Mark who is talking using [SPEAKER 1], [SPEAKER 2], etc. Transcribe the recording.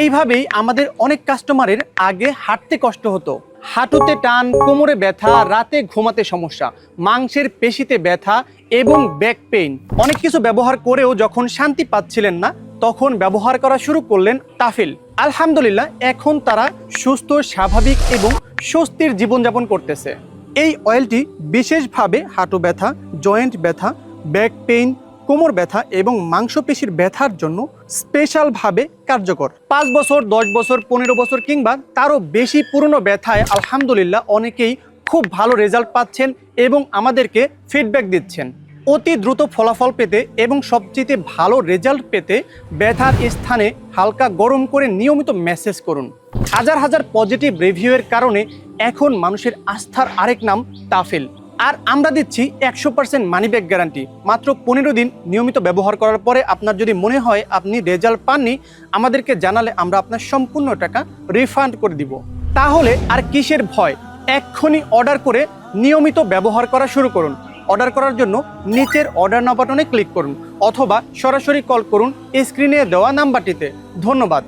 [SPEAKER 1] এইভাবেই আমাদের অনেক কাস্টমারের আগে হাঁটতে কষ্ট হতো, হাঁটুতে টান, কোমরে ব্যথা, রাতে ঘুমাতে সমস্যা, মাংসের পেশিতে ব্যথা এবং ব্যাক পেইন। অনেক কিছু ব্যবহার করেও যখন শান্তি পাচ্ছিলেন না, তখন ব্যবহার করা শুরু করলেন তাফিল। আলহামদুলিল্লাহ, এখন তারা সুস্থ, স্বাভাবিক এবং স্বস্তির জীবনযাপন করতেছে। এই অয়েলটি বিশেষভাবে হাঁটু ব্যথা, জয়েন্ট ব্যথা, ব্যাক পেইন, কোমর ব্যথা এবং মাংসপেশির ব্যথার জন্য স্পেশালভাবে কার্যকর। 5 বছর, 10 বছর, 15 বছর কিংবা তারও বেশি পুরনো ব্যথায় আলহামদুলিল্লাহ অনেকেই খুব ভালো রেজাল্ট পাচ্ছেন এবং আমাদেরকে ফিডব্যাক দিচ্ছেন। অতি দ্রুত ফলাফল পেতে এবং সবচেয়ে ভালো রেজাল্ট পেতে ব্যথার স্থানে হালকা গরম করে নিয়মিত ম্যাসেজ করুন। হাজার হাজার পজিটিভ রিভিউয়ের কারণে এখন মানুষের আস্থার আরেক নাম তাফিল। আর আমরা দিচ্ছি 100% মানি ব্যাক গ্যারান্টি। মাত্র 15 দিন নিয়মিত ব্যবহার করার পরে আপনার যদি মনে হয় আপনি রেজাল্ট পাননি, আমাদেরকে জানালে আমরা আপনার সম্পূর্ণ টাকা রিফান্ড করে দিব। তাহলে আর কিসের ভয়, এক্ষুনি অর্ডার করে নিয়মিত ব্যবহার করা শুরু করুন। অর্ডার করার জন্য নিচের অর্ডার নাও বাটনে ক্লিক করুন অথবা সরাসরি কল করুন স্ক্রিনে দেওয়া নাম্বারটিতে। ধন্যবাদ।